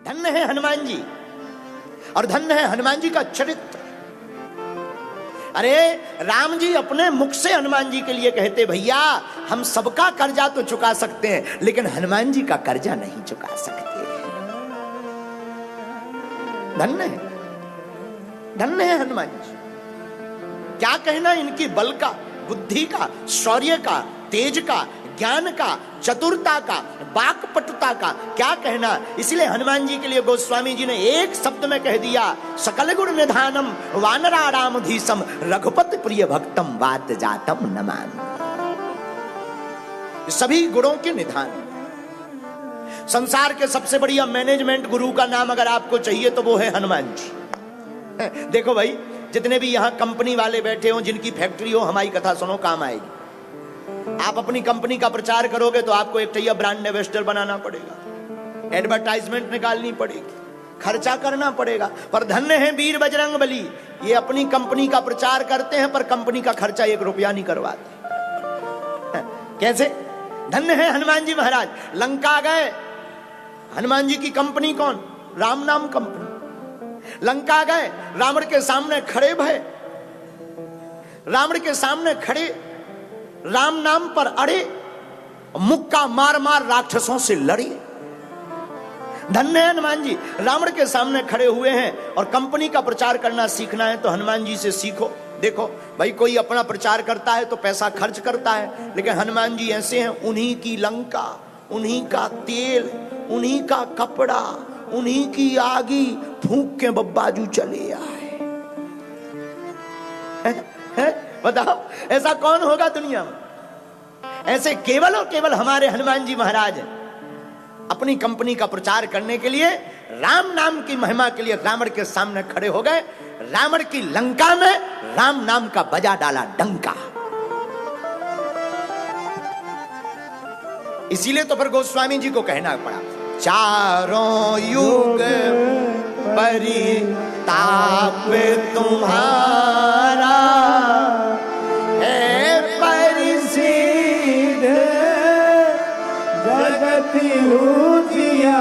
धन्य है हनुमान जी, और धन्य है हनुमान जी का चरित्र। अरे राम जी अपने मुख से हनुमान जी के लिए कहते, भैया हम सबका कर्जा तो चुका सकते हैं लेकिन हनुमान जी का कर्जा नहीं चुका सकते। धन्य है, धन्य है हनुमान जी। क्या कहना इनकी बल का, बुद्धि का, शौर्य का, तेज का, ज्ञान का, चतुरता का, वाक्पटुता का, क्या कहना। इसलिए हनुमान जी के लिए गोस्वामी जी ने एक शब्द में कह दिया, सकल गुण निधानम वानराणामधीशम रघुपति प्रिय भक्तम वात जातम नमामि। सभी गुणों के निधान। संसार के सबसे बढ़िया मैनेजमेंट गुरु का नाम अगर आपको चाहिए तो वो है हनुमान जी। देखो भाई, जितने भी यहां कंपनी वाले बैठे हो, जिनकी फैक्ट्री हो, हमारी कथा सुनो, काम आएगी। आप अपनी कंपनी का प्रचार करोगे तो आपको एक चाहिए ब्रांड एम्बेसडर बनाना पड़ेगा, एडवर्टाइजमेंट निकालनी पड़ेगी, खर्चा करना पड़ेगा। पर धन्य है वीर बजरंगबली, ये अपनी कंपनी का प्रचार करते हैं पर कंपनी का खर्चा 1 रुपया नहीं करवाते। कैसे? धन्य है हनुमान जी महाराज। लंका गए, हनुमान जी की कंपनी कौन? राम नाम कंपनी। लंका गए, रावण के सामने खड़े भय, रावण के सामने खड़े, राम नाम पर अड़े, मुक्का मार मार राक्षसों से लड़े। धन्य है हनुमान जी, रावण के सामने खड़े हुए हैं। और कंपनी का प्रचार करना सीखना है तो हनुमान जी से सीखो। देखो भाई, कोई अपना प्रचार करता है तो पैसा खर्च करता है, लेकिन हनुमान जी ऐसे हैं, उन्हीं की लंका, उन्हीं का तेल, उन्हीं का कपड़ा, उन्हीं की आगी फूंक के बब्बाजू चले आए। बताओ ऐसा कौन होगा दुनिया में? ऐसे केवल और केवल हमारे हनुमान जी महाराज हैं। अपनी कंपनी का प्रचार करने के लिए, राम नाम की महिमा के लिए रावण के सामने खड़े हो गए। रावण की लंका में राम नाम का बजा डाला डंका। इसीलिए तो फिर गोस्वामी जी को कहना पड़ा, चारों युग परिताप तुम्हारा है परिसिद्ध जगत उजियारा,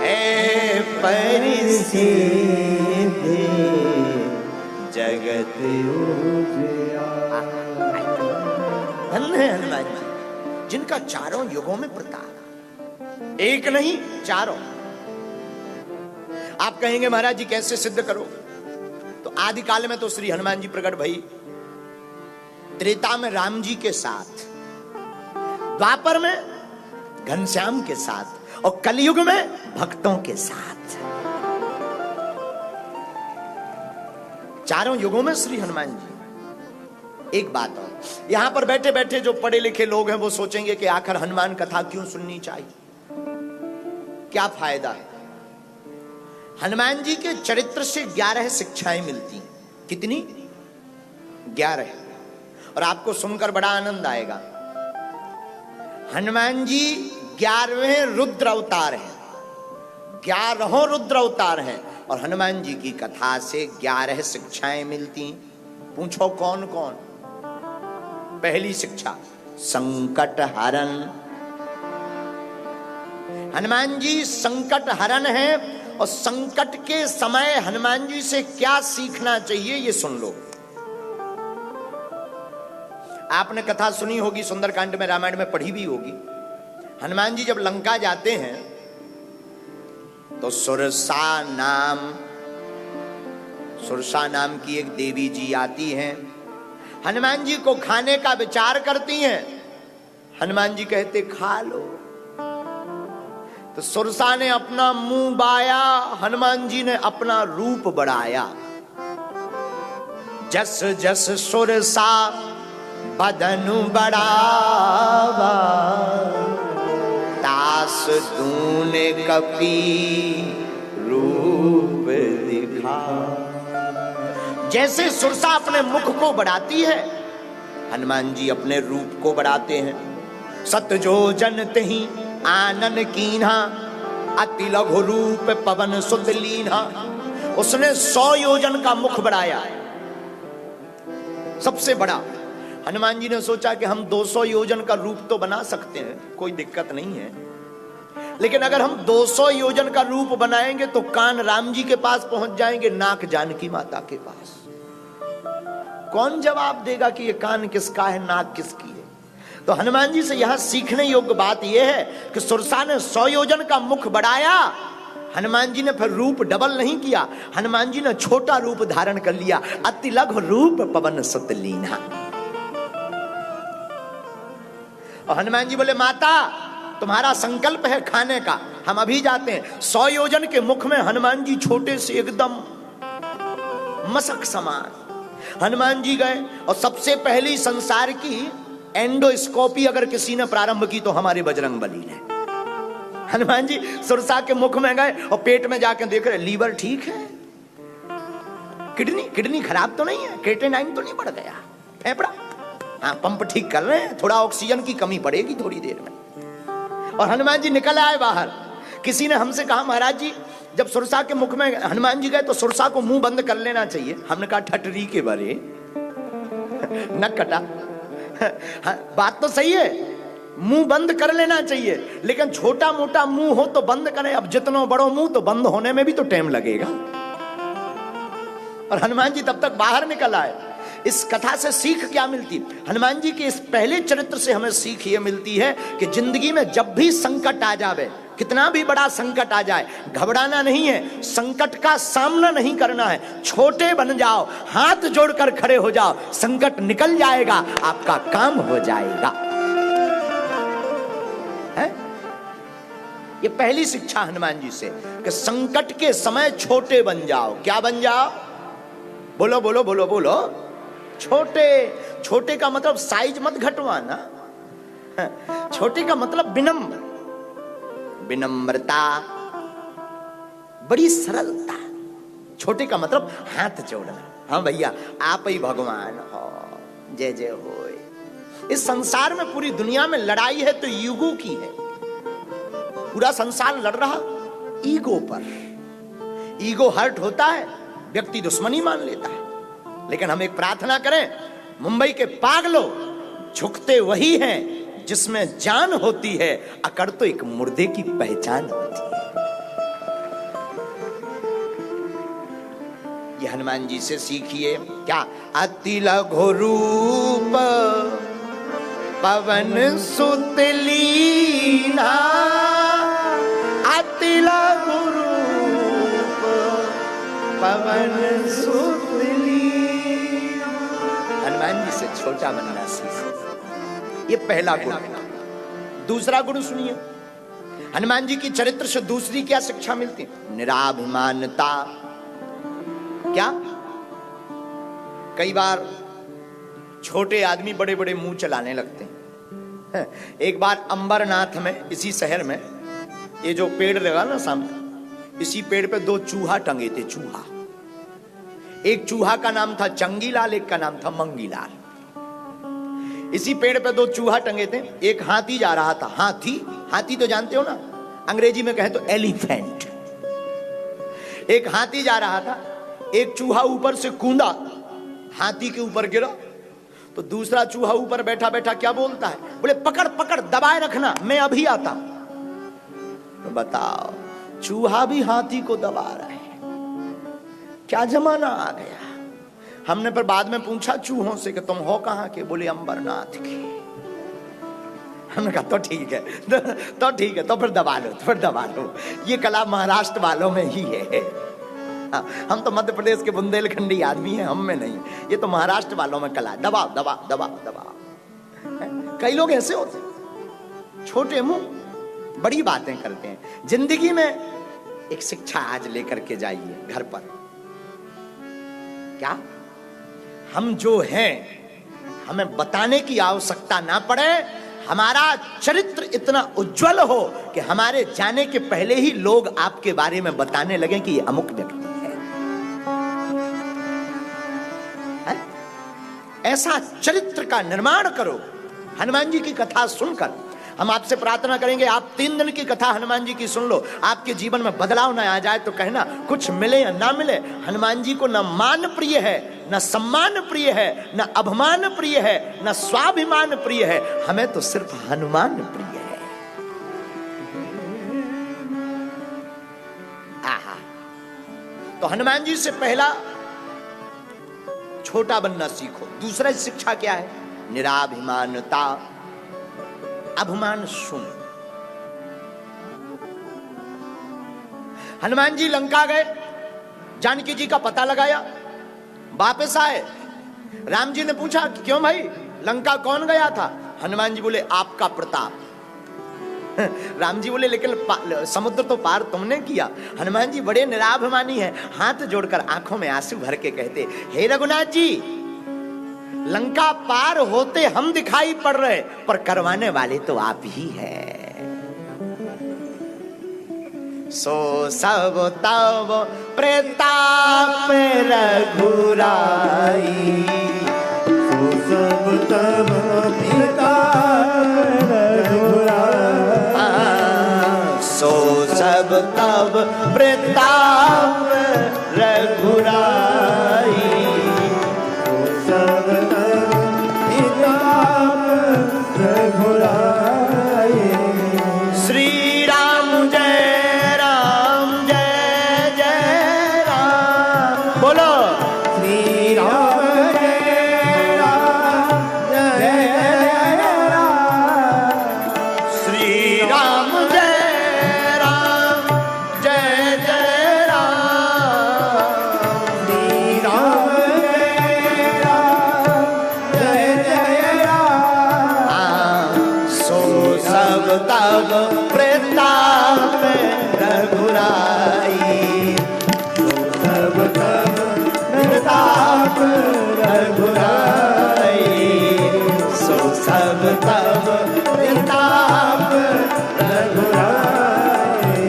है परिसिद्ध जगत उजियारा। धन्य है हनुमान जी, जिनका चारों युगों में प्रताप, एक नहीं चारों। आप कहेंगे महाराज जी कैसे सिद्ध करोगे? तो आदि काल में तो श्री हनुमान जी प्रकट भई, त्रेता में राम जी के साथ, द्वापर में घनश्याम के साथ, और कलयुग में भक्तों के साथ। चारों युगों में श्री हनुमान जी। एक बात और, यहां पर बैठे बैठे जो पढ़े लिखे लोग हैं वो सोचेंगे कि आखिर हनुमान कथा क्यों सुननी चाहिए, क्या फायदा है? हनुमान जी के चरित्र से 11 शिक्षाएं मिलती हैं। कितनी? 11। और आपको सुनकर बड़ा आनंद आएगा। हनुमान जी 11वें रुद्र अवतार हैं, 11 रुद्र अवतार हैं, और हनुमान जी की कथा से 11 शिक्षाएं मिलती। पूछो कौन कौन? पहली शिक्षा, संकट हरण। हनुमान जी संकट हरण है, और संकट के समय हनुमान जी से क्या सीखना चाहिए ये सुन लो। आपने कथा सुनी होगी, सुंदरकांड में, रामायण में पढ़ी भी होगी। हनुमान जी जब लंका जाते हैं तो सुरसा नाम की एक देवी जी आती हैं, हनुमान जी को खाने का विचार करती हैं। हनुमान जी कहते खा लो। तो सुरसा ने अपना मुंह बाया, हनुमान जी ने अपना रूप बढ़ाया। जस जस सुरसा बदनु बढ़ावा, तास तूने कपी रूप दिखा। जैसे सुरसा अपने मुख को बढ़ाती है, हनुमान जी अपने रूप को बढ़ाते हैं। सत जो जन तहि आनन कीन्हा, अति लघु रूप पवन सुत लीन्हा। उसने 100 योजन का मुख बढ़ाया, सबसे बड़ा। हनुमान जी ने सोचा कि हम 200 योजन का रूप तो बना सकते हैं, कोई दिक्कत नहीं है। लेकिन अगर हम 200 योजन का रूप बनाएंगे तो कान राम जी के पास पहुंच जाएंगे, नाक जानकी माता के पास। कौन जवाब देगा कि ये कान किसका है, नाक किसकी है? तो हनुमान जी से यहां सीखने योग्य बात यह है कि सुरसा ने 100 योजन का मुख बढ़ाया, हनुमान जी ने फिर रूप डबल नहीं किया, हनुमान जी ने छोटा रूप धारण कर लिया। अति लघु रूप पवन सुत लीना। और हनुमान जी बोले, माता तुम्हारा संकल्प है खाने का, हम अभी जाते हैं। 100 योजन के मुख में हनुमान जी छोटे से एकदम मसक समान। हनुमान जी गए और सबसे पहली संसार की एंडोस्कोपी अगर किसी ने प्रारंभ की तो हमारे बजरंगबली ने। हनुमान जी सुरसा के मुख में गए और पेट में जाकर देख रहे, लीवर ठीक है, किडनी खराब तो नहीं है, क्रिएटिनिन तो नहीं बढ़ गया, फेफड़ा हाँ पंप ठीक कर रहे हैं, थोड़ा ऑक्सीजन की कमी पड़ेगी थोड़ी देर में। और हनुमान जी निकल आए बाहर। किसी ने हमसे कहा, महाराज जी जब सुरसा के मुख में हनुमान जी गए तो सुरसा को मुंह बंद कर लेना चाहिए। हमने कहा, ठटरी के बारे न कटा। हाँ, बात तो सही है, मुंह बंद कर लेना चाहिए, लेकिन छोटा मोटा मुंह हो तो बंद करें। अब जितना बड़ो मुंह तो बंद होने में भी तो टाइम लगेगा। और हनुमान जी तब तक बाहर निकल आए। इस कथा से सीख क्या मिलती? हनुमान जी के इस पहले चरित्र से हमें सीख ये मिलती है कि जिंदगी में जब भी संकट आ जावे, कितना भी बड़ा संकट आ जाए, घबराना नहीं है, संकट का सामना नहीं करना है। छोटे बन जाओ, हाथ जोड़कर खड़े हो जाओ, संकट निकल जाएगा, आपका काम हो जाएगा। है? ये पहली शिक्षा हनुमान जी से कि संकट के समय छोटे बन जाओ। क्या बन जाओ? बोलो बोलो बोलो बोलो। छोटे। छोटे का मतलब साइज मत घटवाना, छोटे का मतलब विनम्र, विनम्रता, बड़ी सरलता। छोटे का मतलब हाथ जोड़ना, हाँ भैया आप ही भगवान हो, जय जय हो। इस संसार में पूरी दुनिया में लड़ाई है तो ईगो की है। पूरा संसार लड़ रहा ईगो पर। ईगो हर्ट होता है, व्यक्ति दुश्मनी मान लेता है। लेकिन हम एक प्रार्थना करें, मुंबई के पागलों, झुकते वही हैं जिसमें जान होती है, अकड़ तो एक मुर्दे की पहचान होती है। ये हनुमान जी से सीखिए। क्या? अति लघु रूप पवन सुत लीना, अति लघु रूप पवन सुत लीना। हनुमान जी से छोटा बनना सीखो, ये पहला गुण। दूसरा गुण सुनिए, हनुमान जी की चरित्र से दूसरी क्या शिक्षा मिलती? निराभिमानता। क्या? कई बार छोटे आदमी बड़े बड़े मुंह चलाने लगते हैं। एक बार अंबरनाथ में, इसी शहर में, ये जो पेड़ लगा ना सामने, इसी पेड़ पे 2 चूहा टंगे थे। चूहा, एक चूहा का नाम था चंगीलाल, एक का नाम था मंगीलाल। इसी पेड़ पे 2 चूहा टंगे थे। एक हाथी जा रहा था। हाथी तो जानते हो ना, अंग्रेजी में कहे तो एलिफेंट। एक हाथी जा रहा था, एक चूहा ऊपर से कूदा, हाथी के ऊपर गिरा। तो दूसरा चूहा ऊपर बैठा बैठा क्या बोलता है? बोले, पकड़ पकड़, दबाए रखना, मैं अभी आता। तो बताओ, चूहा भी हाथी को दबा रहा है। क्या जमाना आ गया। हमने पर बाद में पूछा चूहों से कि तुम हो कहां के? बोले अंबरनाथ के। हमने कहा तो ठीक है, तो ठीक है, तो फिर दबा लो, तो फिर दबा लो। ये कला महाराष्ट्र वालों में ही है। हम तो मध्य प्रदेश के बुंदेलखंडी आदमी हैं, हम में नहीं। ये तो महाराष्ट्र वालों में कला, दबाओ दबाओ दबाओ दबाओ। कई लोग ऐसे होते हैं, छोटे मुंह, बड़ी बातें करते हैं। जिंदगी में एक शिक्षा आज लेकर के जाइए घर पर। क्या? हम जो हैं, हमें बताने की आवश्यकता ना पड़े। हमारा चरित्र इतना उज्जवल हो कि हमारे जाने के पहले ही लोग आपके बारे में बताने लगे कि ये अमुक व्यक्ति है। ऐसा चरित्र का निर्माण करो। हनुमान जी की कथा सुनकर हम आपसे प्रार्थना करेंगे, आप 3 दिन की कथा हनुमान जी की सुन लो, आपके जीवन में बदलाव न आ जाए तो कहना, कुछ मिले या ना मिले, हनुमान जी को न मान प्रिय है, न सम्मान प्रिय है, न अभिमान प्रिय है, न स्वाभिमान प्रिय है, हमें तो सिर्फ हनुमान प्रिय है। तो हनुमान जी से पहला छोटा बनना सीखो। दूसरा शिक्षा क्या है? निराभिमानता, अभिमान शून्य। हनुमान जी लंका गए, जानकी जी का पता लगाया, वापस आए। राम जी ने पूछा कि क्यों भाई, लंका कौन गया था? हनुमान जी बोले आपका प्रताप। राम जी बोले लेकिन समुद्र तो पार तुमने किया। हनुमान जी बड़े निराभिमानी हैं, हाथ जोड़कर आंखों में आंसू भर के कहते, हे रघुनाथ जी, लंका पार होते हम दिखाई पड़ रहे, पर करवाने वाले तो आप ही हैं। सो सब तब प्रताप रघुराई, सो सब तब प्रताप रघुराई, सो सब तब प्रताप रघुराई, सो सब तब प्रताप रघुराई। श्री राम जय राम, जय जय राम। बोलो श्री राम जय राम, जय जय राम। श्री राम जय राम, जय जय राम। श्री राम जय राम, जय जय राम। सो सब तब प्रताप रघुराई, सब तब प्रताप रघुराई, सो सब तब प्रताप रघुराई।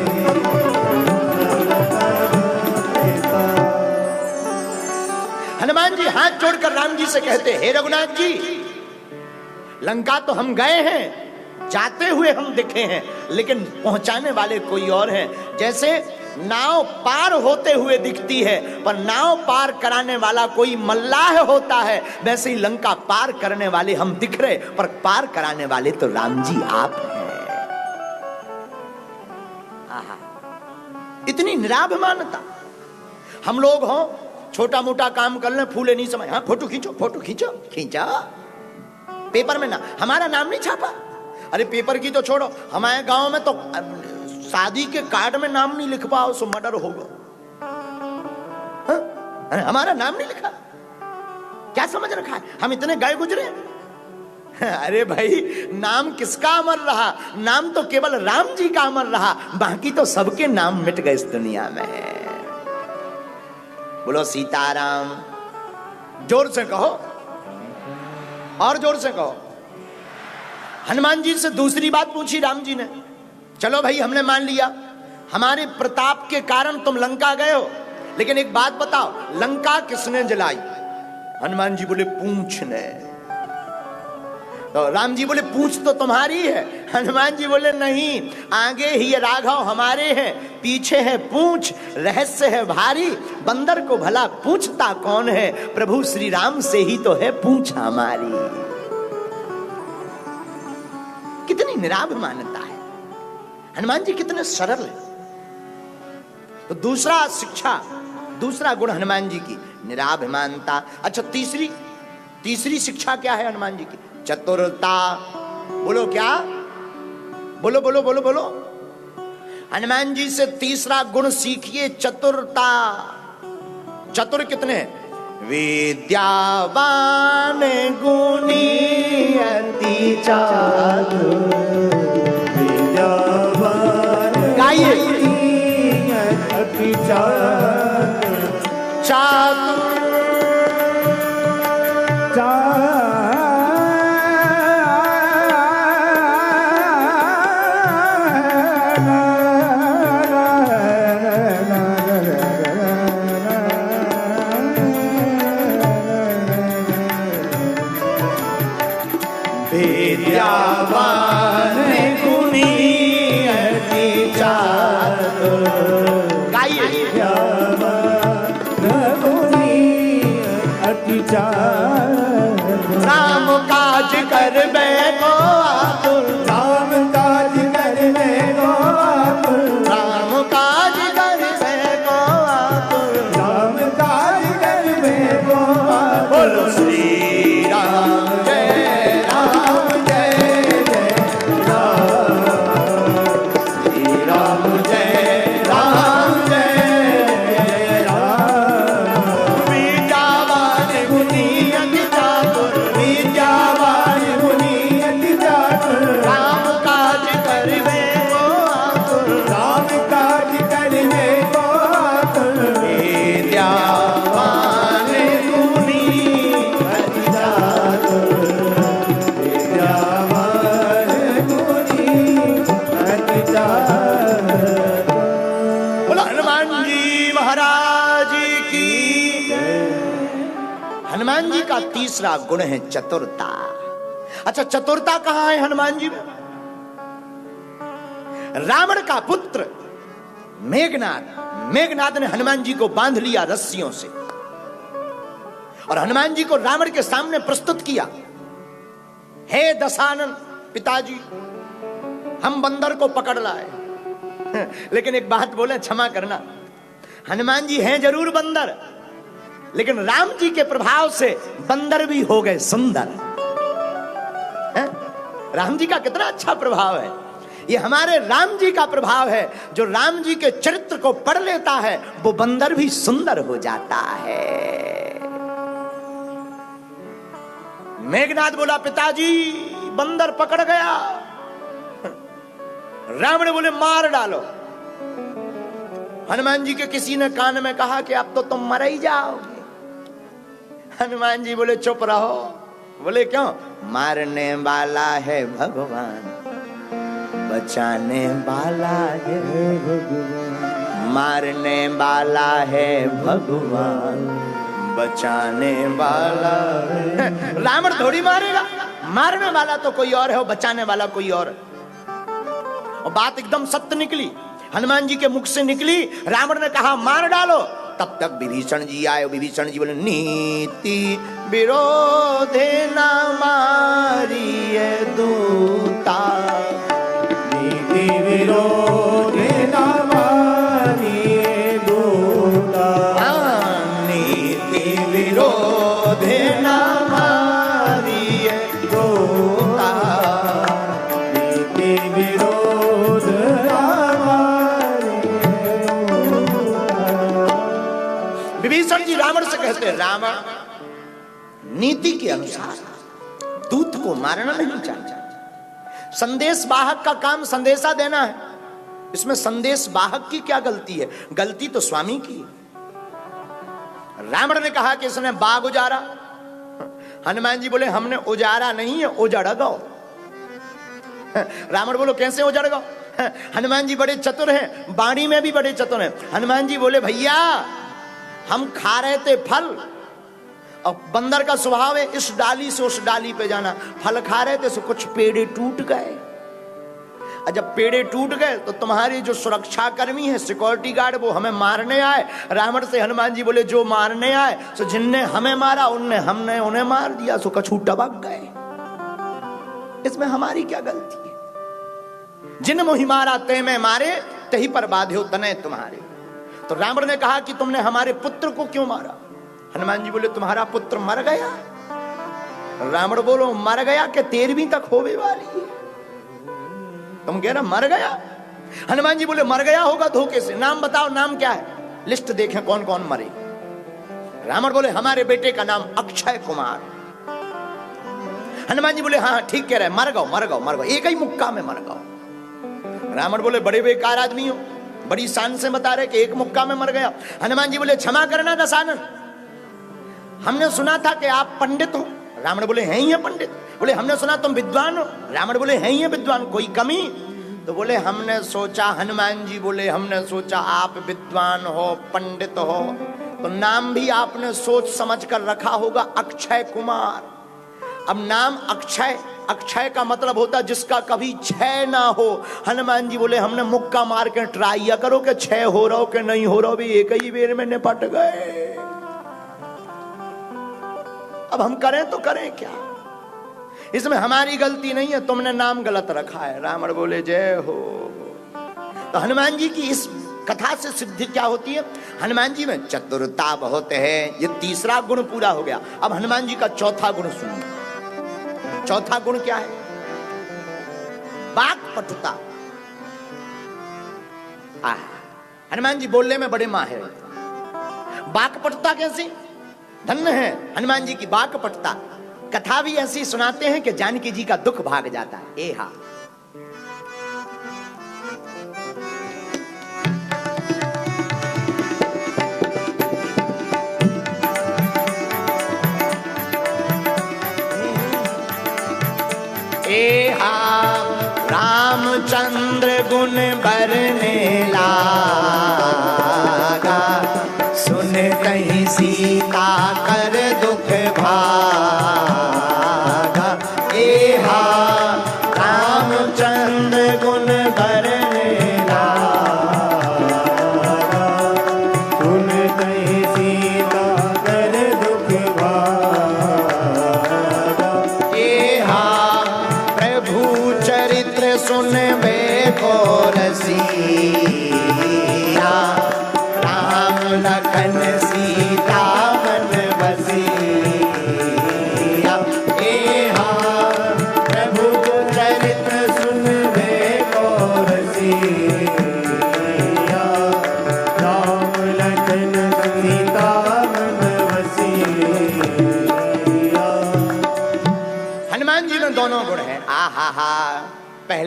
हनुमान जी हाथ जोड़कर राम जी से कहते, हे रघुनाथ जी, लंका तो हम गए हैं, जाते हुए हम दिखे हैं, लेकिन पहुंचाने वाले कोई और हैं। जैसे नाव पार होते हुए दिखती है, पर नाव पार कराने वाला कोई मल्लाह होता है, वैसे ही लंका पार करने वाले हम दिख रहे, पर पार कराने वाले तो राम जी आप हैं। आहा, इतनी निराभिमानता। हम लोग हों, छोटा मोटा काम कर लें, फूले नहीं समझ, हाँ फोटो खींचो, फोटो खींचो, खींचा पेपर में ना, हमारा नाम नहीं छापा। अरे पेपर की तो छोड़ो, हमारे गांव में तो शादी के कार्ड में नाम नहीं लिख पाओ सो मर्डर होगा। हाँ? हमारा नाम नहीं लिखा, क्या समझ रखा है? हम इतने गए गुजरे। अरे भाई, नाम किसका अमर रहा? नाम तो केवल राम जी का अमर रहा, बाकी तो सबके नाम मिट गए इस दुनिया में। बोलो सीताराम। जोर से कहो, और जोर से कहो। हनुमान जी से दूसरी बात पूछी राम जी ने, चलो भाई हमने मान लिया, हमारे प्रताप के कारण तुम लंका गए हो, लेकिन एक बात बताओ, लंका किसने जलाई? हनुमान जी बोले पूंछ ने। तो राम जी बोले पूंछ तो तुम्हारी है। हनुमान जी बोले नहीं, आगे ही राघव हमारे हैं, पीछे है पूंछ, रहस्य है भारी, बंदर को भला पूछता कौन है, प्रभु श्री राम से ही तो है पूंछ हमारी। कितनी निराभिमानता है, हनुमान जी कितने सरल है। तो दूसरा शिक्षा, दूसरा गुण हनुमान जी की निराभिमानता। अच्छा, तीसरी शिक्षा क्या है हनुमान जी की? चतुरता। बोलो क्या? बोलो बोलो बोलो बोलो। हनुमान जी से तीसरा गुण सीखिए, चतुरता। चतुर कितने हैं? विद्यावान गुणी अति चातुर, विद्यावान गाइए। अति चातुर, चातुर विद्यावान गुणी अति चातुर। गाइए। अति चातुर, राम काज कर बैठो आतुर, राम काज करने को आतुर, राम काज कर बैठो आतुर, राम काज करने को विद्यावान गुणी अति चातुर। विद्यावान गुणी अति चातुर। बोला हनुमान जी महाराज की। हनुमान जी का तीसरा गुण है चतुरता। अच्छा, चतुरता कहां है हनुमान जी में? रावण का पुत्र मेघनाद ने हनुमान जी को बांध लिया रस्सियों से और हनुमान जी को रावण के सामने प्रस्तुत किया। हे दशानन पिताजी, हम बंदर को पकड़ लाए। लेकिन एक बात बोले, क्षमा करना, हनुमान जी हैं जरूर बंदर, लेकिन राम जी के प्रभाव से बंदर भी हो गए सुंदर। राम जी का कितना अच्छा प्रभाव है। ये हमारे राम जी का प्रभाव है। जो राम जी के चरित्र को पढ़ लेता है वो बंदर भी सुंदर हो जाता है। मेघनाद बोला, पिताजी बंदर पकड़ गया। रावण बोले, मार डालो। हनुमान जी के किसी ने कान में कहा कि अब तो तुम मर ही जाओगे। हनुमान जी बोले, चुप रहो। बोले, क्यों? मारने वाला है भगवान, बचाने वाला है भगवान। मारने वाला है भगवान, बचाने वाला है। रावण थोड़ी मारेगा, मारने वाला तो कोई और है, बचाने वाला कोई और। और बात एकदम सत्य निकली, हनुमान जी के मुख से निकली। रावण ने कहा मार डालो। तब तक विभीषण जी आए। विभीषण जी बोले, नीति विरोधे न मारिए दूता। नीति विरोधे न मारिए दूता। नीति विरोधे न मारिए दूता। नीति विरोध न मारिए दूता। विभीषण जी रावण से कहते हैं, रावण, नीति के अनुसार दूत को मारना नहीं चाहिए। संदेश वाहक का काम संदेशा देना है। इसमें संदेश वाहक की क्या गलती है? गलती तो स्वामी की है। रावण ने कहा कि इसने बाग उजारा। हनुमान जी बोले, हमने उजारा नहीं है, उजड़ गो। रावण बोलो, कैसे उजड़ गो? हनुमान जी बड़े चतुर हैं, वाणी में भी बड़े चतुर हैं। हनुमान जी बोले, भैया हम खा रहे थे फल, और बंदर का स्वभाव है इस डाली से उस डाली पे जाना। फल खा रहे थे तो कुछ पेड़े टूट गए, और जब पेड़े टूट गए तो तुम्हारे जो सुरक्षा कर्मी है, सिक्योरिटी गार्ड, वो हमें मारने आए। रावण से हनुमान जी बोले, जो मारने आए सो जिनने हमें मारा हमने उन्हें मार दिया, सो कछू टबक गए। इसमें हमारी क्या गलती है? जिन मोहि मारा ते में मारे, तही पर बाध्यो तने तुम्हारे। तो रावण ने कहा कि तुमने हमारे पुत्र को क्यों मारा? हनुमान जी बोले, तुम्हारा पुत्र मर गया। रावण बोलो, मर गया कि 13वीं तक होवे वाली है? तुम कह रहे मर गया? हनुमान जी बोले, मर गया होगा धोखे से। नाम बताओ, नाम क्या है? लिस्ट देखें कौन कौन मरे। रावण बोले, हमारे बेटे का नाम अक्षय कुमार। हनुमान जी बोले, हाँ ठीक कह रहे, मर गओ, एक ही मुक्का में मर गओ। रावण बोले, बड़े बेकार आदमी हो, बड़ी शान से बता रहे कि एक मुक्का में मर गया। हनुमान जी बोले, क्षमा करना दशानन, हमने सुना था कि आप पंडित हो। रावण बोले, हैं ही है पंडित। बोले, हमने सुना तुम विद्वान हो। रावण बोले, हैं ही है विद्वान, कोई कमी? तो बोले, हमने सोचा, हनुमान जी बोले, हमने सोचा आप विद्वान हो, पंडित हो, तो नाम भी आपने सोच समझ कर रखा होगा, अक्षय कुमार। अब नाम अक्षय, अक्षय का मतलब होता जिसका कभी क्षय ना हो। हनुमान जी बोले, हमने मुक्का मार के ट्राई या करो कि क्षय हो रहा हो कि नहीं हो रहा हो, भी एक ही बेर में निपट गए। अब हम करें तो करें क्या? इसमें हमारी गलती नहीं है, तुमने नाम गलत रखा है। रावण बोले, जय हो। तो हनुमान जी की इस कथा से सिद्धि क्या होती है? हनुमान जी में चतुरता बहुत है। ये तीसरा गुण पूरा हो गया। अब हनुमान जी का चौथा गुण सुनिए। चौथा गुण क्या है? वाक्पटुता। हनुमान जी बोलने में बड़े माहिर हैं। वाक्पटुता कैसी? धन्य है हनुमान जी की वाक्पटुता। कथा भी ऐसी सुनाते हैं कि जानकी जी का दुख भाग जाता है।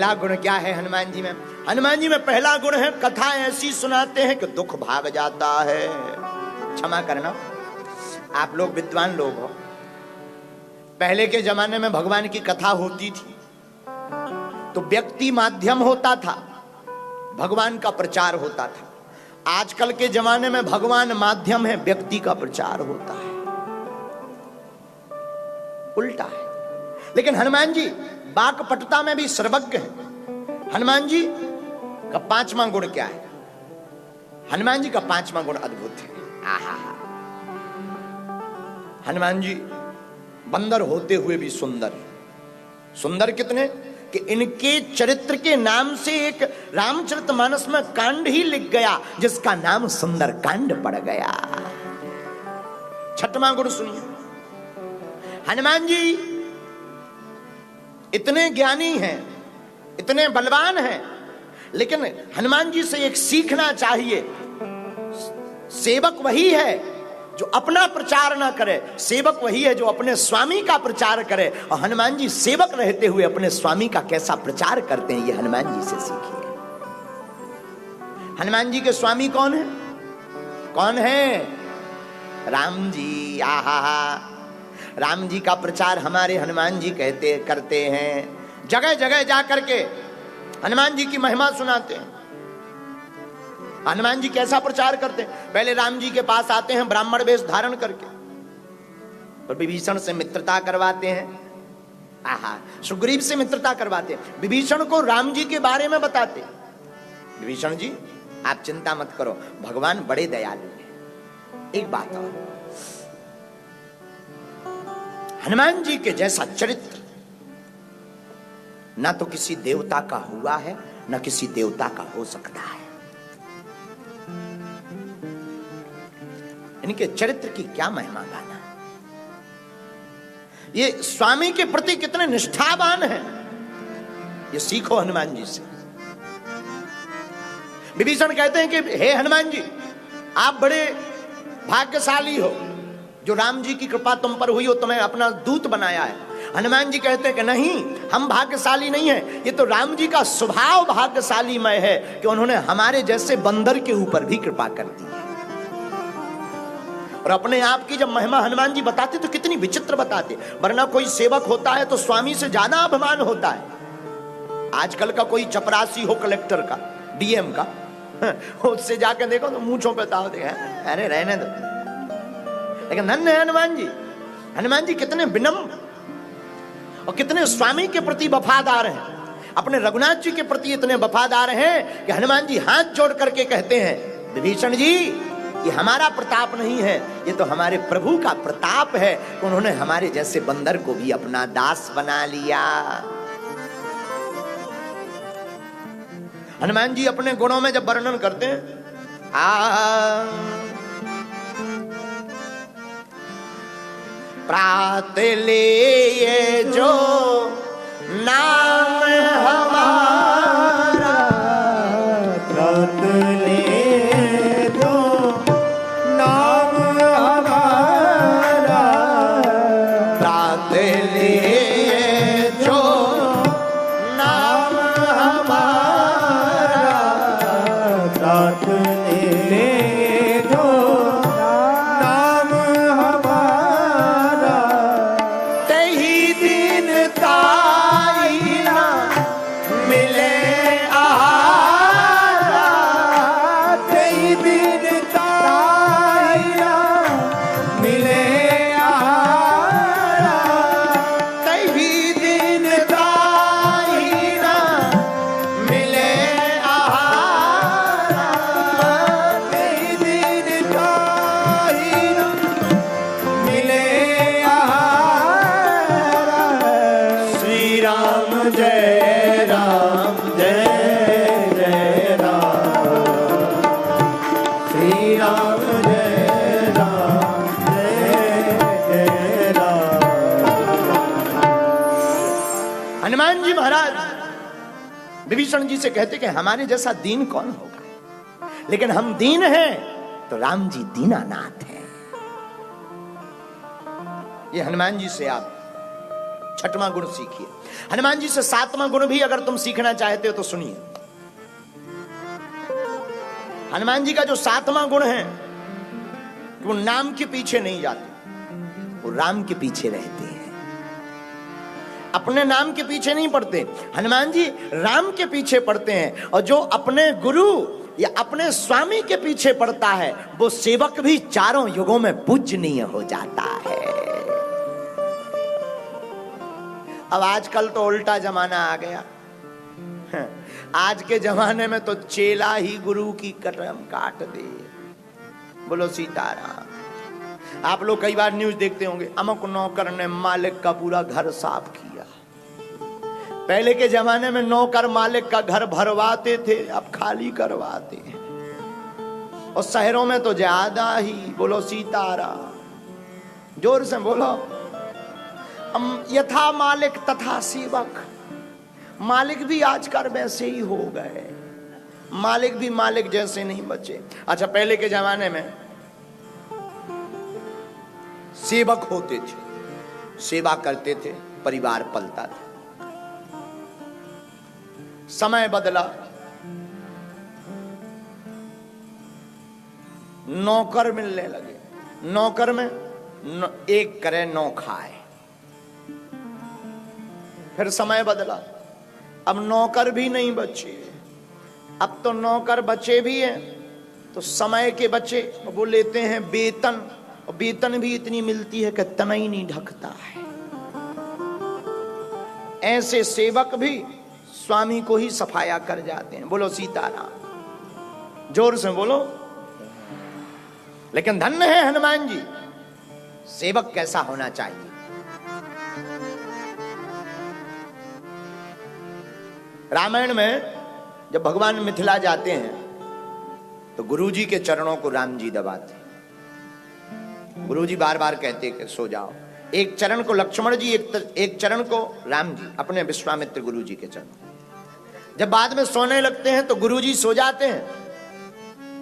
पहला गुण क्या है हनुमान जी में? हनुमान जी में पहला गुण है कथा ऐसी सुनाते हैं कि दुख भाग जाता है। क्षमा करना, आप लोग विद्वान लोग हो, पहले के जमाने में भगवान की कथा होती थी तो व्यक्ति माध्यम होता था, भगवान का प्रचार होता था। आजकल के जमाने में भगवान माध्यम है, व्यक्ति का प्रचार होता है, उल्टा है। लेकिन हनुमान जी वाक्पटुता में भी सर्वज्ञ है। हनुमान जी का पांचवा गुण क्या है? हनुमान जी का पांचवा गुण अद्भुत है। आहा, हनुमान जी बंदर होते हुए भी सुंदर। सुंदर कितने कि इनके चरित्र के नाम से एक रामचरितमानस में कांड ही लिख गया जिसका नाम सुंदर कांड पड़ गया। छठवां गुण सुनिए, हनुमान जी इतने ज्ञानी हैं, इतने बलवान हैं, लेकिन हनुमान जी से एक सीखना चाहिए। सेवक वही है जो अपना प्रचार ना करे, सेवक वही है जो अपने स्वामी का प्रचार करे। और हनुमान जी सेवक रहते हुए अपने स्वामी का कैसा प्रचार करते हैं, ये हनुमान जी से सीखिए। हनुमान जी के स्वामी कौन है? कौन है? राम जी। आहा, राम जी का प्रचार हमारे हनुमान जी करते हैं। जगह जगह जा करके हनुमान जी की महिमा सुनाते हैं। हनुमान जी कैसा प्रचार करते हैं? पहले राम जी के पास आते हैं ब्राह्मण वेश धारण करके, और विभीषण से मित्रता करवाते हैं। आहा, सुग्रीव से मित्रता करवाते हैं, विभीषण को राम जी के बारे में बताते हैं। विभीषण जी आप चिंता मत करो, भगवान बड़े दयालु हैं। एक बात और, हनुमान जी के जैसा चरित्र ना तो किसी देवता का हुआ है, ना किसी देवता का हो सकता है। इनके चरित्र की क्या महिमा गाना। ये स्वामी के प्रति कितने निष्ठावान हैं, ये सीखो हनुमान जी से। विभीषण कहते हैं कि हे हनुमान जी, आप बड़े भाग्यशाली हो, जो राम जी की कृपा तुम पर हुई हो, तुम्हें अपना दूत बनाया है। हनुमान जी कहते हैं कि नहीं, हम भाग्यशाली नहीं हैं, ये तो राम जी का स्वभाव भाग्यशालीमय है कि उन्होंने हमारे जैसे बंदर के ऊपर भी कृपा कर दी है। और अपने आप की जब महिमा हनुमान जी बताते तो कितनी विचित्र बताते, वरना कोई सेवक होता है तो स्वामी से ज्यादा अभिमान होता है। आजकल का कोई चपरासी हो, कलेक्टर का, डीएम का, उससे जाकर देखो तो मूंछों पे ताव देगा, अरे रहने दो। लेकिन धन्य है हनुमान जी, हनुमान जी कितने विनम्र और कितने स्वामी के प्रति वफादार हैं। अपने रघुनाथ जी के प्रति इतने वफादार हैं कि हनुमान जी हाथ जोड़ करके कहते हैं, विभीषण जी ये हमारा प्रताप नहीं है, ये तो हमारे प्रभु का प्रताप है कि उन्होंने हमारे जैसे बंदर को भी अपना दास बना लिया। हनुमान जी अपने गुणों में जब वर्णन करते हैं, प्रात लिए जो नाम हमारा, प्रात ले जो नाम हमारा, प्रात लिए जो नाम हमारा, प्रात ले जो नाम हमारा, तही दिन ताई ना मिले आहारा, कई दिन ताया मिले आहारा, तही दिन ताई ना मिले आहारा, कई दिन ताया मिले आहारा। श्री राम जय राम, जय जय राम, श्री राम जय राम, जय जय राम। हनुमान जी महाराज विभीषण जी से कहते कि हमारे जैसा दीन कौन होगा, लेकिन हम दीन हैं तो राम जी दीनानाथ हैं। ये हनुमान जी से आप छठवां गुण सीखिए। हनुमान जी से सातवां गुण भी अगर तुम सीखना चाहते हो तो सुनिए। हनुमान जी का जो सातवां गुण है कि वो नाम के पीछे नहीं जाते, वो राम के पीछे रहते हैं। अपने नाम के पीछे नहीं पड़ते, हनुमान जी राम के पीछे पड़ते हैं। और जो अपने गुरु या अपने स्वामी के पीछे पड़ता है वो सेवक भी चारों युगों में पूजनीय हो जाता है। अब आजकल तो उल्टा जमाना आ गया। आज के जमाने में तो चेला ही गुरु की कदम काट दे। बोलो सीताराम। आप लोग कई बार न्यूज देखते होंगे, अमुक नौकर ने मालिक का पूरा घर साफ किया। पहले के जमाने में नौकर मालिक का घर भरवाते थे, अब खाली करवाते हैं। और शहरों में तो ज्यादा ही। बोलो सीताराम। जोर से बोलो। हम यथा मालिक तथा सेवक। मालिक भी आजकल वैसे ही हो गए, मालिक भी मालिक जैसे नहीं बचे। अच्छा, पहले के जमाने में सेवक होते थे, सेवा करते थे, परिवार पलता था। समय बदला, नौकर मिलने लगे। नौकर में एक करे 9 खाए। फिर समय बदला, अब नौकर भी नहीं बचे। अब तो नौकर बचे भी हैं तो समय के बचे, वो लेते हैं वेतन। और वेतन भी इतनी मिलती है कि तना ही नहीं ढकता है। ऐसे सेवक भी स्वामी को ही सफाया कर जाते हैं। बोलो सीताराम। जोर से बोलो। लेकिन धन्य है हनुमान जी। सेवक कैसा होना चाहिए? रामायण में जब भगवान मिथिला जाते हैं तो गुरुजी के चरणों को राम जी दबाते। गुरुजी बार बार कहते कि सो जाओ। एक चरण को लक्ष्मण जी, एक चरण को राम जी, अपने विश्वामित्र गुरुजी के चरण। जब बाद में सोने लगते हैं तो गुरुजी सो जाते हैं,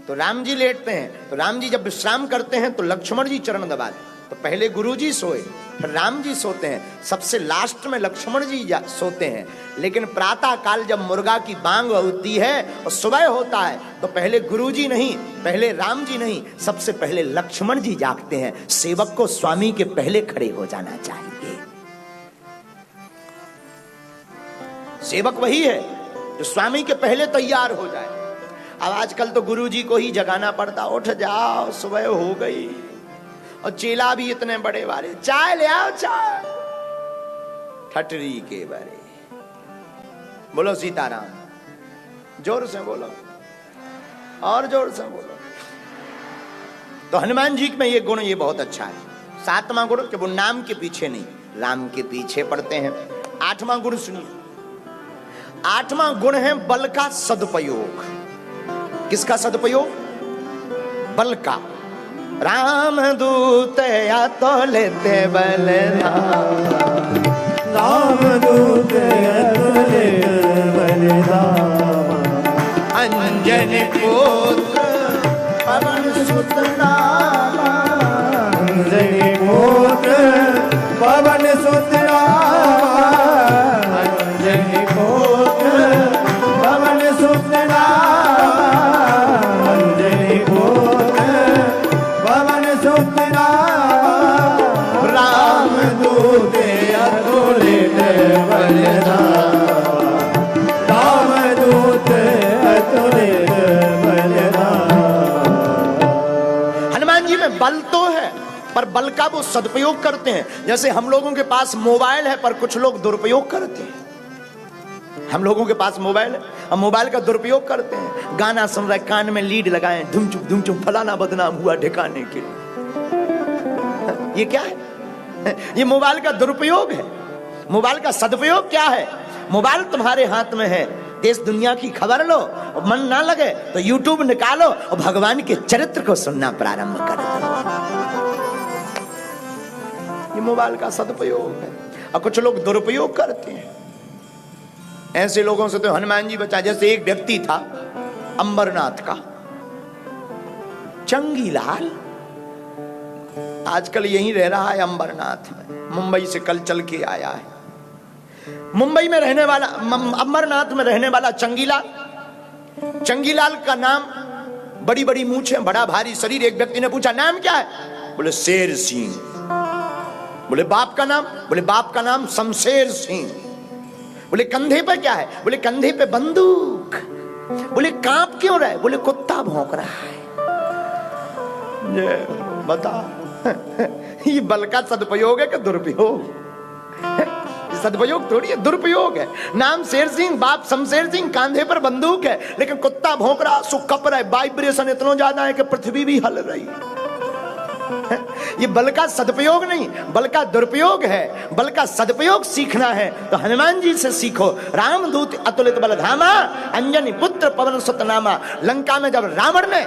तो राम जी लेटते हैं। तो राम जी जब विश्राम करते हैं तो लक्ष्मण जी चरण दबाते। तो पहले गुरुजी सोए, फिर राम जी सोते हैं, सबसे लास्ट में लक्ष्मण जी सोते हैं। लेकिन प्रातः काल जब मुर्गा की बांग होती है और सुबह होता है तो पहले गुरुजी नहीं, पहले राम जी नहीं, सबसे पहले लक्ष्मण जी जागते हैं। सेवक को स्वामी के पहले खड़े हो जाना चाहिए। सेवक वही है जो स्वामी के पहले तैयार हो जाए। अब आजकल तो गुरुजी को ही जगाना पड़ता, उठ जाओ सुबह हो गई। और चेला भी इतने बड़े वाले, चाय ले आओ चाय, ठटरी के बड़े। बोलो सीताराम। जोर से बोलो और जोर से बोलो। तो हनुमान जी में ये गुण ये बहुत अच्छा है। सातवां गुण कि वो नाम के पीछे नहीं, राम के पीछे पड़ते हैं। आठवां गुण सुनिए। आठवां गुण है बल का सदुपयोग। किसका सदुपयोग? बल का। राम दूत या तो लेते बल, राम दूत या तो लेते बल, अंजनी पुत्र पवन सुत राम, अंजनी पुत्र पवन सुत राम, अंजनी पुत्र पवन सुत राम, अंजनी पुत्र पवन सुत राम, राम दूत अतुलित बलधाम, राम दूत अतुलित बलधाम। हनुमान जी में बल तो है पर बल का वो सदुपयोग करते हैं। जैसे हम लोगों के पास मोबाइल है पर कुछ लोग दुरुपयोग करते हैं। हम लोगों के पास मोबाइल है और मोबाइल का दुरुपयोग करते हैं। गाना सुन रहे, कान में लीड लगाए, धुम चुप फलाना बदनाम हुआ ठिकाने के लिए। ये क्या है? ये मोबाइल का दुरुपयोग है। मोबाइल का सदुपयोग क्या है? मोबाइल तुम्हारे हाथ में है, देश दुनिया की खबर लो और मन ना लगे तो यूट्यूब निकालो और भगवान के चरित्र को सुनना प्रारंभ कर दो। ये मोबाइल का सदुपयोग है। और कुछ लोग दुरुपयोग करते हैं। ऐसे लोगों से तो हनुमान जी बचा। जैसे एक व्यक्ति था अंबरनाथ का, चंगीलाल, आजकल यहीं रह रहा है अंबरनाथ में। मुंबई से कल चल के आया है। मुंबई में रहने वाला, अमरनाथ में रहने वाला चंगीलाल, चंगीलाल का नाम, बड़ी बड़ी मूंछें, बड़ा भारी शरीर। एक व्यक्ति ने पूछा नाम क्या है? बोले शेर सिंह। बोले बाप का नाम? बोले बाप का नाम शमशेर सिंह। बोले कंधे पर क्या है? बोले कंधे पे बंदूक। बोले कांप क्यों रहा है? बोले कुत्ता भौंक रहा है। बता ये बल का सदुपयोग है कि दुरुपयोग? सदुपयोग थोड़ी है, दुरुपयोग है। नाम शेर सिंह, बाप शमशेर सिंह, कांधे पर बंदूक है, लेकिन कुत्ता भौंक रहा, सुख कप रहा है, वाइब्रेशन इतना ज्यादा है कि पृथ्वी भी हल रही है। ये बल का सदुपयोग नहीं, बल का दुरुपयोग है। बल का सदुपयोग सीखना है तो हनुमान जी से सीखो। रामदूत अतुलित बल धामा, अंजनी पुत्र पवन सुत नामा। लंका में जब रावण ने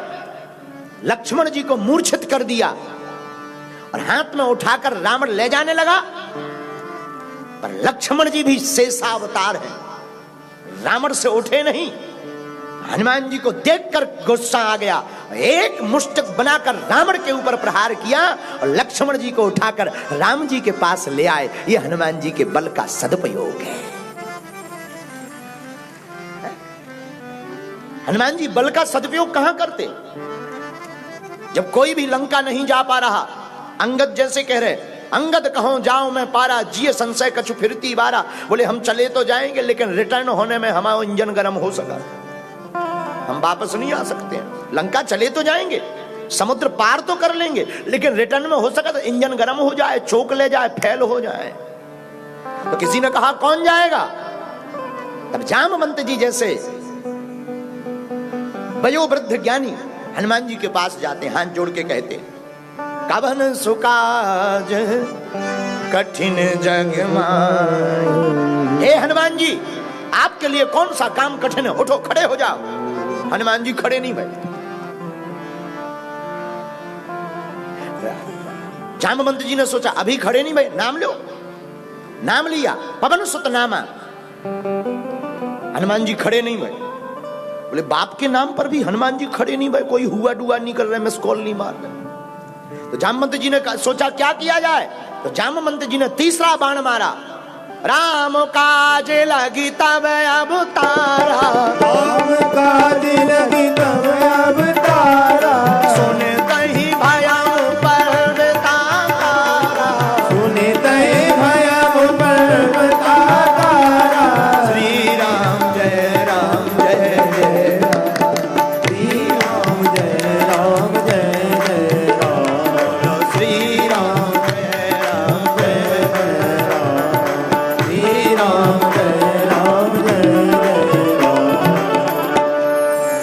लक्ष्मण जी को मूर्छित कर दिया और हाथ में उठाकर रावण ले जाने लगा, पर लक्ष्मण जी भी शेषावतार हैं, रावण से उठे नहीं। हनुमान जी को देखकर गुस्सा आ गया, एक मुष्टक बनाकर रावण के ऊपर प्रहार किया और लक्ष्मण जी को उठाकर राम जी के पास ले आए। ये हनुमान जी के बल का सदुपयोग है। हनुमान जी बल का सदुपयोग कहां करते? जब कोई भी लंका नहीं जा पा रहा, अंगद जैसे कह रहे, अंगद कहो जाओ मैं पारा, जिए संशय कछु फिरती बारा। बोले हम चले तो जाएंगे, लेकिन रिटर्न होने में हमारा इंजन गर्म हो सका, हम वापस नहीं आ सकते हैं। लंका चले तो जाएंगे, समुद्र पार तो कर लेंगे, लेकिन रिटर्न में हो सका तो इंजन गर्म हो जाए, चोक ले जाए, फेल हो जाए। तो किसी ने कहा कौन जाएगा? तब जामवंत जी जैसे वयोवृद्ध ज्ञानी हनुमान जी के पास जाते, हाथ जोड़ के कहते, कवन सुकाज कठिन जग माई। हे हनुमान जी, आपके लिए कौन सा काम कठिन है? उठो, खड़े हो जाओ। हनुमान जी खड़े नहीं बैठे। जामवंत जी ने सोचा अभी खड़े नहीं भाई, नाम लो। नाम लिया, पवन सुत नामा। हनुमान जी खड़े नहीं भाई। बोले बाप के नाम पर भी हनुमान जी खड़े नहीं भाई, कोई हुआ डुआ नहीं कर रहे, मिस कॉल नहीं मार रहे। तो जामवंत जी ने सोचा क्या किया जाए, तो जामवंत जी ने तीसरा बाण मारा, राम काज लगी तब अवतारा, राम काज लगी तब अवतारा, सुने तही भयउ पर्वताकारा, सुने तही भयउ पर्वताकारा। श्री राम जय राम जय जय राम, श्री राम जय राम जय जय राम, श्री राम जय राम जय जय राम, श्री राम जय राम जय जय राम।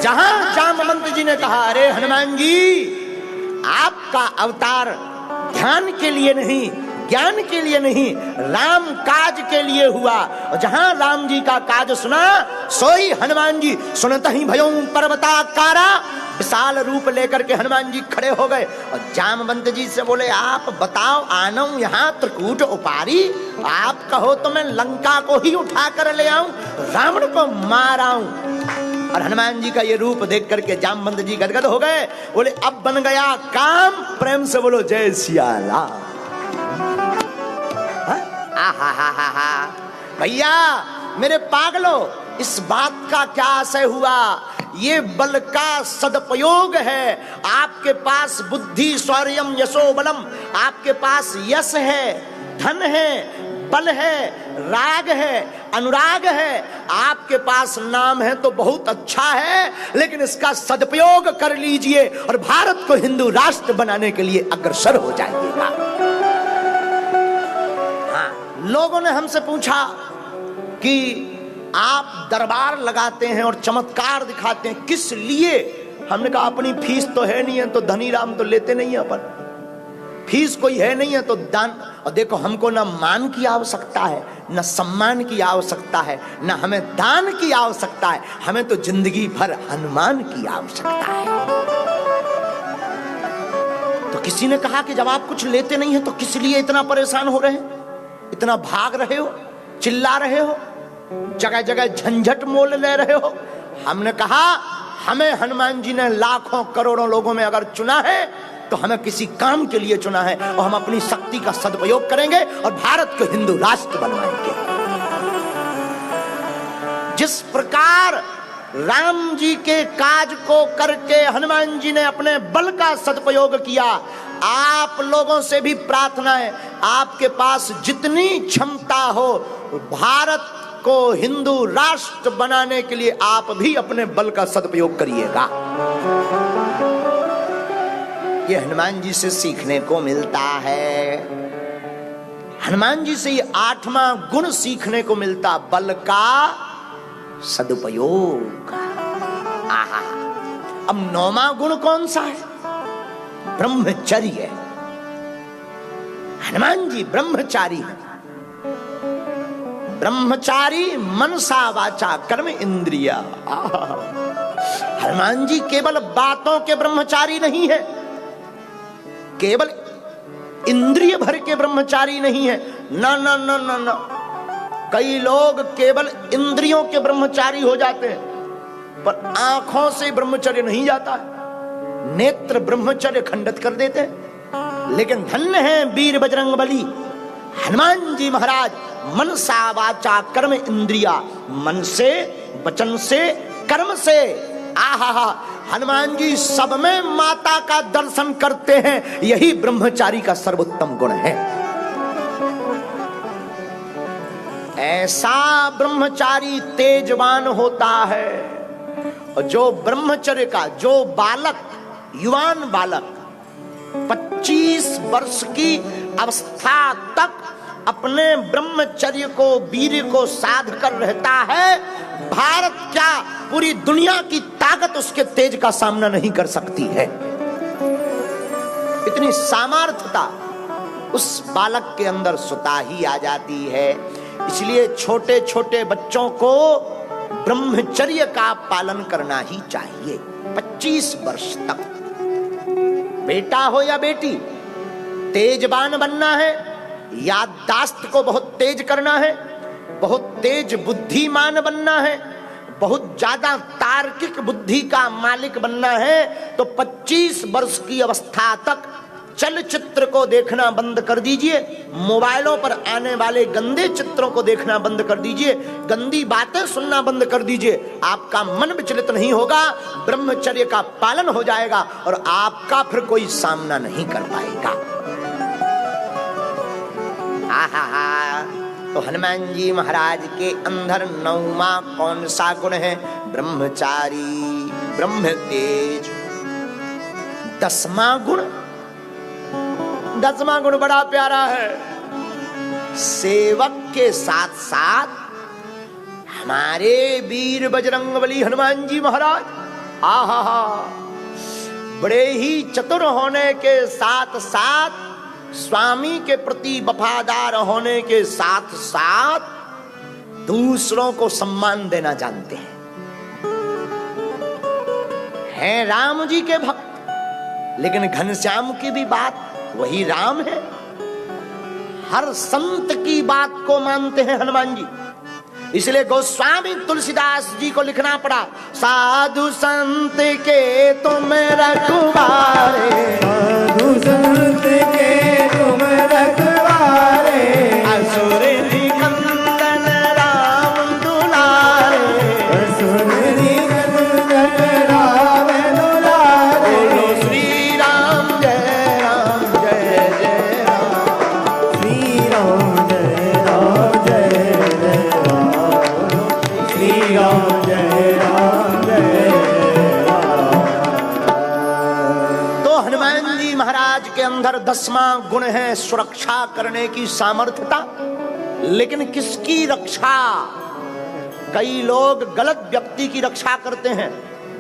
जहां जामवंत जी ने कहा अरे हनुमान जी, आपका अवतार ध्यान के लिए नहीं, ज्ञान के लिए नहीं, राम काज के लिए हुआ। और जहां राम जी का काज सुना, सोई हनुमान जी सुनता ही भयों पर्वताकारा, विशाल रूप लेकर के हनुमान जी खड़े हो गए और जामवंत जी से बोले आप बताओ, आना हूं यहाँ त्रिकूट उपारी, आप कहो तो मैं लंका को ही उठा कर ले आऊं, रावण को मार आऊं। और हनुमान जी का ये रूप देख करके जामवंत जी गदगद हो गए। बोले अब बन गया काम, प्रेम से बोलो जय सिया राम। भैया मेरे पागलो, इस बात का क्या आशय हुआ? ये बल का सदुपयोग है। आपके पास बुद्धि शौर्यम यशो बलम, आपके पास यश है, धन है, बल है, राग है, अनुराग है, आपके पास नाम है तो बहुत अच्छा है, लेकिन इसका सदुपयोग कर लीजिए और भारत को हिंदू राष्ट्र बनाने के लिए अग्रसर हो जाइएगा। हाँ, लोगों ने हमसे पूछा कि आप दरबार लगाते हैं और चमत्कार दिखाते हैं, किस लिए? हमने कहा अपनी फीस तो है नहीं है, तो धनी राम तो लेते नहीं है अपन, फीस कोई है नहीं है तो दान। और देखो हमको ना मान की आवश्यकता है, न सम्मान की आवश्यकता है, न हमें दान की आवश्यकता है, हमें तो जिंदगी भर हनुमान की आवश्यकता है। तो किसी ने कहा कि जब आप कुछ लेते नहीं है तो किस लिए इतना परेशान हो रहे हैं, इतना भाग रहे हो, चिल्ला रहे हो, जगह जगह झंझट मोल ले रहे हो? हमने कहा हमें हनुमान जी ने लाखों करोड़ों लोगों में अगर चुना है तो हमें किसी काम के लिए चुना है, और हम अपनी शक्ति का सदुपयोग करेंगे और भारत को हिंदू राष्ट्र बनवाएंगे। जिस प्रकार राम जी के काज को करके हनुमान जी ने अपने बल का सदुपयोग किया, आप लोगों से भी प्रार्थना है, आपके पास जितनी क्षमता हो भारत को हिंदू राष्ट्र बनाने के लिए आप भी अपने बल का सदुपयोग करिएगा। ये हनुमान जी से सीखने को मिलता है। हनुमान जी से ये 8वां गुण सीखने को मिलता, बल का सदुपयोग। आहा, अब 9वां गुण कौन सा है? ब्रह्मचर्य। हनुमान जी ब्रह्मचारी हैं। ब्रह्मचारी मनसा वाचा कर्म इंद्रिया। हनुमान जी केवल बातों के ब्रह्मचारी नहीं है, केवल इंद्रिय भर के ब्रह्मचारी नहीं है। ना ना ना ना ना, कई लोग केवल इंद्रियों के ब्रह्मचारी हो जाते हैं, पर आंखों से ब्रह्मचर्य नहीं जाता है, नेत्र ब्रह्मचर्य खंडित कर देते हैं। लेकिन धन्य है वीर बजरंगबली हनुमान जी महाराज, मनसा वाचा कर्म इंद्रिया, मन से, वचन से, कर्म से। आहा, हनुमान जी सब में माता का दर्शन करते हैं, यही ब्रह्मचारी का सर्वोत्तम गुण है। ऐसा ब्रह्मचारी तेजवान होता है, और जो ब्रह्मचर्य का, जो बालक, युवान बालक 25 वर्ष की अवस्था तक अपने ब्रह्मचर्य को, वीर्य को साध कर रहता है, भारत क्या पूरी दुनिया की ताकत उसके तेज का सामना नहीं कर सकती है। इतनी सामर्थ्यता उस बालक के अंदर स्वतः ही आ जाती है। इसलिए छोटे छोटे बच्चों को ब्रह्मचर्य का पालन करना ही चाहिए 25 वर्ष तक। बेटा हो या बेटी, तेजवान बनना है, याददाश्त को बहुत तेज करना है, बहुत तेज बुद्धिमान बनना है, बहुत ज्यादा तार्किक बुद्धि का मालिक बनना है, तो 25 वर्ष की अवस्था तक चलचित्र को देखना बंद कर दीजिए, मोबाइलों पर आने वाले गंदे चित्रों को देखना बंद कर दीजिए, गंदी बातें सुनना बंद कर दीजिए। आपका मन विचलित नहीं होगा, ब्रह्मचर्य का पालन हो जाएगा और आपका फिर कोई सामना नहीं कर पाएगा। आहा, तो हनुमान जी महाराज के अंदर 9वां कौन सा गुण है? ब्रह्मचारी, ब्रह्म तेज। 10वां गुण, 10वां गुण बड़ा प्यारा है। सेवक के साथ साथ हमारे वीर बजरंगबली हनुमान जी महाराज, आहा, बड़े ही चतुर होने के साथ साथ, स्वामी के प्रति वफादार होने के साथ साथ दूसरों को सम्मान देना जानते हैं राम जी के भक्त। लेकिन घनश्याम की भी बात वही राम है, हर संत की बात को मानते हैं हनुमान जी। इसलिए गोस्वामी तुलसीदास जी को लिखना पड़ा, साधु संत के तुम रखवारे, साधु संत के तुम रखवारे, असुर निकंदन राम दुलारे, असुर निकंदन राम दुलारे, बोलो श्री राम जय राम जय जय राम, श्री राम जय राम जय जय राम, श्री राम जय राम जय जय राम। तो हनुमान जी महाराज के अंदर 10वां गुण है सुरक्षा करने की सामर्थ्यता। लेकिन किसकी रक्षा? कई लोग गलत व्यक्ति की रक्षा करते हैं,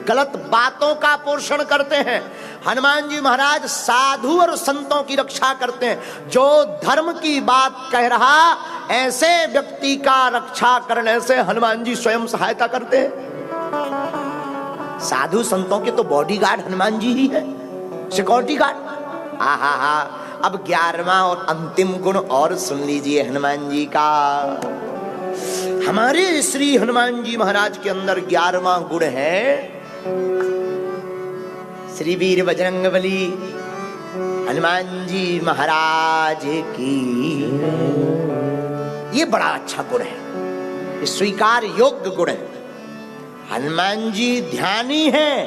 गलत बातों का पोषण करते हैं। हनुमान जी महाराज साधु और संतों की रक्षा करते हैं। जो धर्म की बात कह रहा, ऐसे व्यक्ति का रक्षा करने से हनुमान जी स्वयं सहायता करते हैं। साधु संतों के तो बॉडीगार्ड हनुमान जी ही है, सिक्योरिटी गार्ड। आहा, अब 11वां और अंतिम गुण और सुन लीजिए हनुमान जी का। हमारे श्री हनुमान जी महाराज के अंदर 11वां गुण है श्री वीर बजरंगबली हनुमान जी महाराज की। ये बड़ा अच्छा गुण है, ये स्वीकार योग्य गुण है। हनुमान जी ध्यानी हैं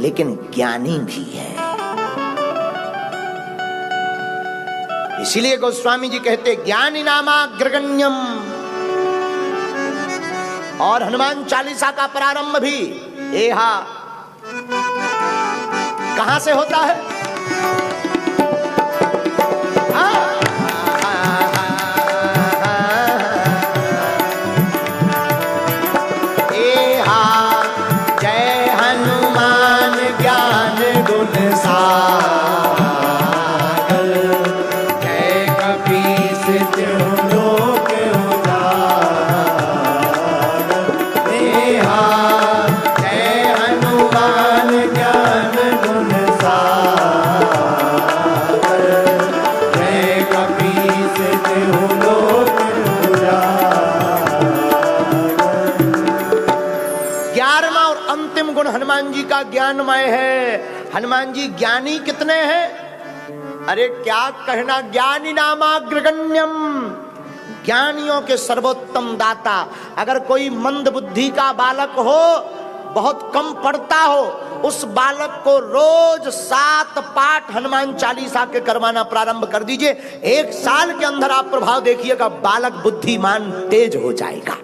लेकिन ज्ञानी भी हैं। इसीलिए गोस्वामी जी कहते ज्ञानी नामाग्रगण्यम। और हनुमान चालीसा का प्रारंभ भी एहा कहां से होता है? एहा जय हनुमान ज्ञान गुण सागर, जय कपीस तिहुँ लोक उजागर। एहा जय हनुमान ज्ञान गुण सागर, जय कपीस तिहुँ लोक उजागर। 11वां और अंतिम गुण हनुमान जी का ज्ञानमय है। हनुमान जी ज्ञानी कितने हैं? अरे क्या कहना, ज्ञानी नामाग्रगण्यम, ज्ञानियों के सर्वोत्तम दाता। अगर कोई मंद बुद्धि का बालक हो, बहुत कम पढ़ता हो, उस बालक को रोज 7 पाठ हनुमान चालीसा के करवाना प्रारंभ कर दीजिए। 1 साल के अंदर आप प्रभाव देखिएगा, बालक बुद्धिमान तेज हो जाएगा।